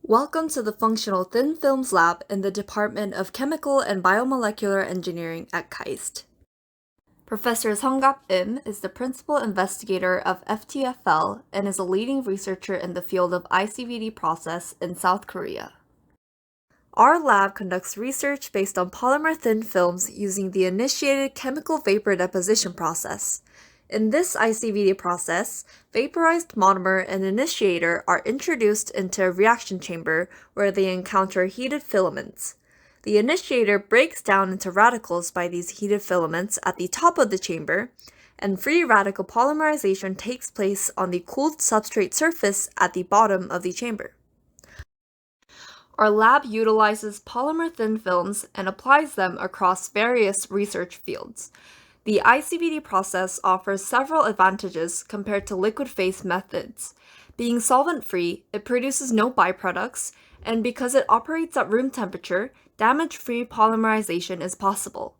Welcome to the Functional Thin Films Lab in the Department of Chemical and Biomolecular Engineering at KAIST. Professor Seonggap Im is the principal investigator of Ftfl and is a leading researcher in the field of ICVD process in South Korea. Our lab conducts research based on polymer thin films using the initiated chemical vapor deposition process. In this ICVD process, vaporized monomer and initiator are introduced into a reaction chamber where they encounter heated filaments. The initiator breaks down into radicals by these heated filaments at the top of the chamber, and free radical polymerization takes place on the cooled substrate surface at the bottom of the chamber. Our lab utilizes polymer thin films and applies them across various research fields. The ICVD process offers several advantages compared to liquid phase methods. Being solvent-free, it produces no byproducts, and because it operates at room temperature, damage-free polymerization is possible.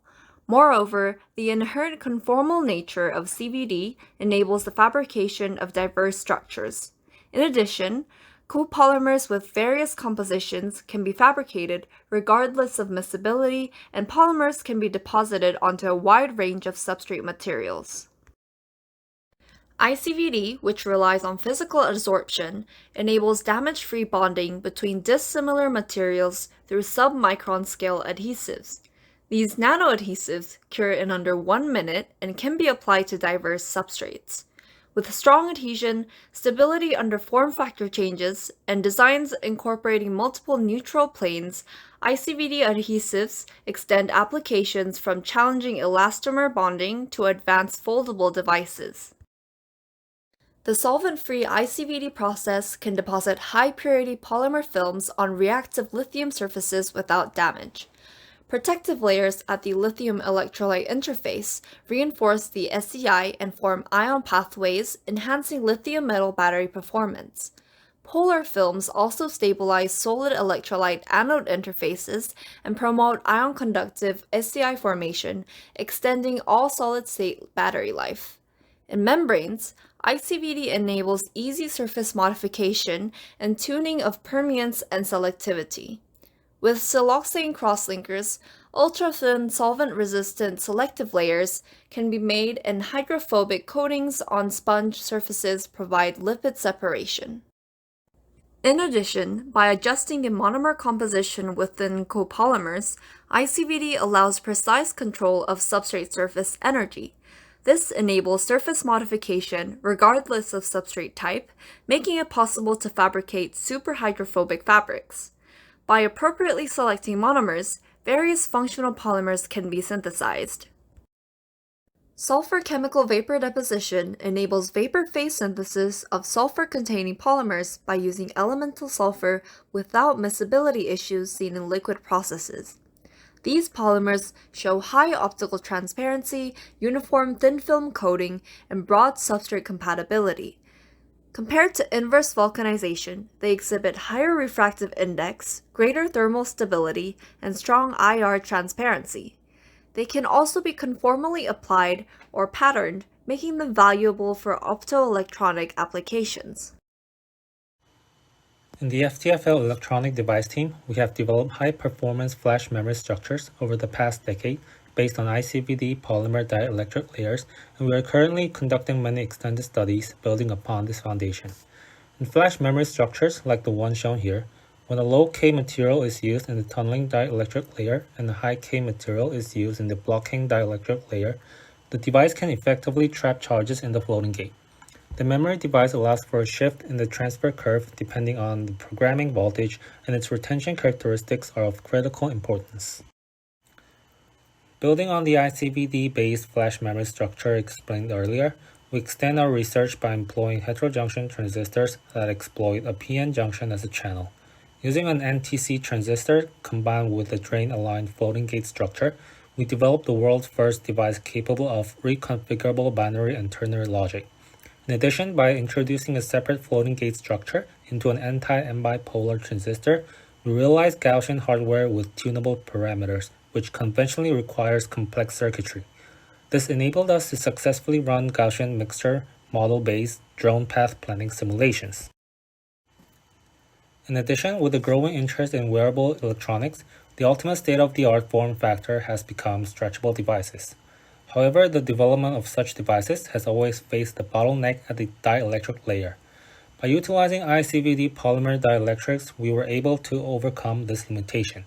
Moreover, the inherent conformal nature of CVD enables the fabrication of diverse structures. In addition, copolymers with various compositions can be fabricated regardless of miscibility, and polymers can be deposited onto a wide range of substrate materials. ICVD, which relies on physical adsorption, enables damage-free bonding between dissimilar materials through sub-micron scale adhesives. These nanoadhesives cure in under 1 minute and can be applied to diverse substrates. With strong adhesion, stability under form factor changes, and designs incorporating multiple neutral planes, ICVD adhesives extend applications from challenging elastomer bonding to advanced foldable devices. The solvent-free ICVD process can deposit high-purity polymer films on reactive lithium surfaces without damage. Protective layers at the lithium electrolyte interface reinforce the SEI and form ion pathways, enhancing lithium metal battery performance. Polar films also stabilize solid electrolyte anode interfaces and promote ion-conductive SEI formation, extending all solid-state battery life. In membranes, ICVD enables easy surface modification and tuning of permeance and selectivity. With siloxane crosslinkers, ultra-thin solvent-resistant selective layers can be made, and hydrophobic coatings on sponge surfaces provide lipid separation. In addition, by adjusting the monomer composition within copolymers, ICVD allows precise control of substrate surface energy. This enables surface modification regardless of substrate type, making it possible to fabricate superhydrophobic fabrics. By appropriately selecting monomers, various functional polymers can be synthesized. Sulfur chemical vapor deposition enables vapor phase synthesis of sulfur-containing polymers by using elemental sulfur without miscibility issues seen in liquid processes. These polymers show high optical transparency, uniform thin film coating, and broad substrate compatibility. Compared to inverse vulcanization, they exhibit higher refractive index, greater thermal stability, and strong IR transparency. They can also be conformally applied or patterned, making them valuable for optoelectronic applications. In the Ftfl electronic device team, we have developed high-performance flash memory structures over the past decade based on ICVD polymer dielectric layers, and we are currently conducting many extended studies building upon this foundation. In flash memory structures like the one shown here, when a low K material is used in the tunneling dielectric layer and a high K material is used in the blocking dielectric layer, the device can effectively trap charges in the floating gate. The memory device allows for a shift in the transfer curve depending on the programming voltage, and its retention characteristics are of critical importance. Building on the ICVD-based flash memory structure explained earlier, we extend our research by employing heterojunction transistors that exploit a PN junction as a channel. Using an NTC transistor combined with a drain-aligned floating gate structure, we developed the world's first device capable of reconfigurable binary and ternary logic. In addition, by introducing a separate floating gate structure into an anti-M bipolar transistor, we realized Gaussian hardware with tunable parameters, which conventionally requires complex circuitry. This enabled us to successfully run Gaussian mixture model-based drone path planning simulations. In addition, with the growing interest in wearable electronics, the ultimate state-of-the-art form factor has become stretchable devices. However, the development of such devices has always faced the bottleneck at the dielectric layer. By utilizing ICVD polymer dielectrics, we were able to overcome this limitation.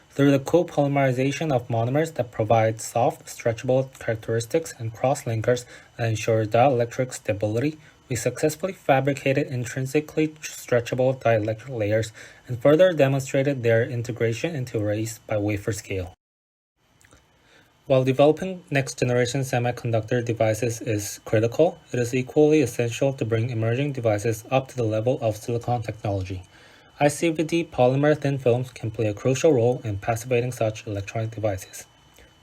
Through the copolymerization of monomers that provide soft, stretchable characteristics and cross-linkers that ensure dielectric stability, we successfully fabricated intrinsically stretchable dielectric layers and further demonstrated their integration into arrays by wafer scale. While developing next-generation semiconductor devices is critical, it is equally essential to bring emerging devices up to the level of silicon technology. ICVD polymer thin films can play a crucial role in passivating such electronic devices.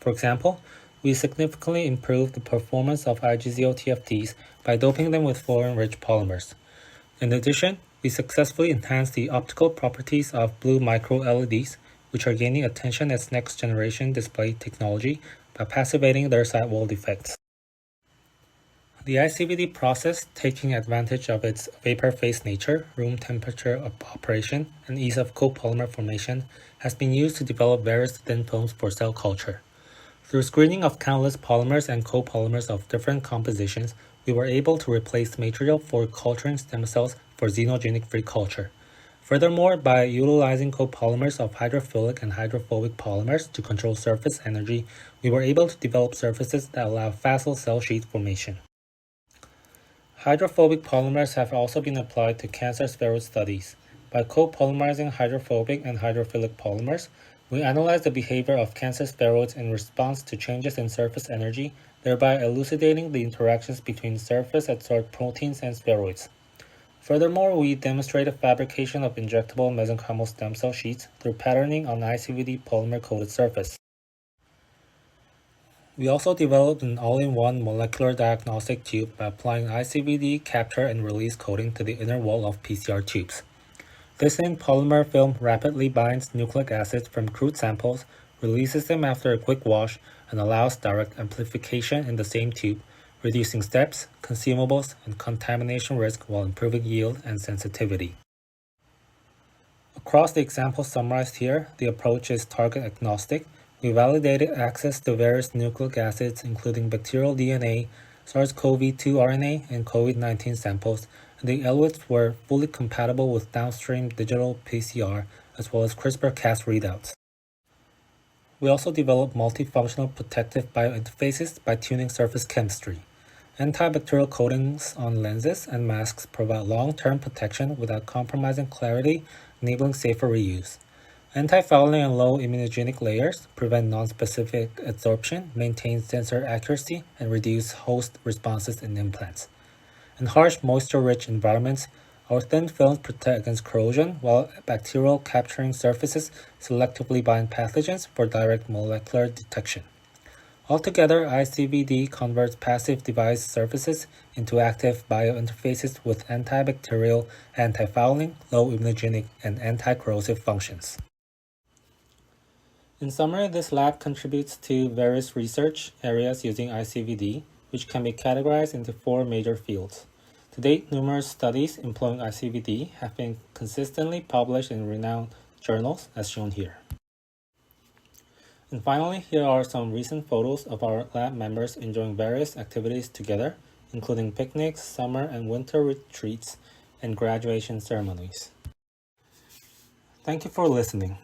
For example, we significantly improved the performance of IGZO TFTs by doping them with fluorine-rich polymers. In addition, we successfully enhanced the optical properties of blue micro-LEDs, which are gaining attention as next-generation display technology by passivating their sidewall defects. The ICVD process, taking advantage of its vapor phase nature, room temperature of operation, and ease of copolymer formation, has been used to develop various thin films for cell culture. Through screening of countless polymers and copolymers of different compositions, we were able to replace material for culturing stem cells for xenogenic-free culture. Furthermore, by utilizing copolymers of hydrophilic and hydrophobic polymers to control surface energy, we were able to develop surfaces that allow facile cell sheet formation. Hydrophobic polymers have also been applied to cancer spheroid studies. By copolymerizing hydrophobic and hydrophilic polymers, we analyzed the behavior of cancer spheroids in response to changes in surface energy, thereby elucidating the interactions between surface-adsorbed proteins and spheroids. Furthermore, we demonstrated fabrication of injectable mesenchymal stem cell sheets through patterning on ICVD polymer-coated surface. We also developed an all-in-one molecular diagnostic tube by applying ICVD capture and release coating to the inner wall of PCR tubes. This thin polymer film rapidly binds nucleic acids from crude samples, releases them after a quick wash, and allows direct amplification in the same tube, reducing steps, consumables, and contamination risk while improving yield and sensitivity. Across the examples summarized here, the approach is target agnostic. We validated access to various nucleic acids including bacterial DNA, SARS-CoV-2 RNA, and COVID-19 samples, and the eluids were fully compatible with downstream digital PCR as well as CRISPR-Cas readouts. We also developed multifunctional protective biointerfaces by tuning surface chemistry. Antibacterial coatings on lenses and masks provide long-term protection without compromising clarity, enabling safer reuse. Anti-fouling and low immunogenic layers prevent non-specific adsorption, maintain sensor accuracy, and reduce host responses in implants. In harsh, moisture-rich environments, our thin films protect against corrosion, while bacterial capturing surfaces selectively bind pathogens for direct molecular detection. Altogether, ICVD converts passive device surfaces into active biointerfaces with antibacterial, anti-fouling, low immunogenic, and anti-corrosive functions. In summary, this lab contributes to various research areas using ICVD, which can be categorized into 4 major fields. To date, numerous studies employing ICVD have been consistently published in renowned journals, as shown here. And finally, here are some recent photos of our lab members enjoying various activities together, including picnics, summer and winter retreats, and graduation ceremonies. Thank you for listening.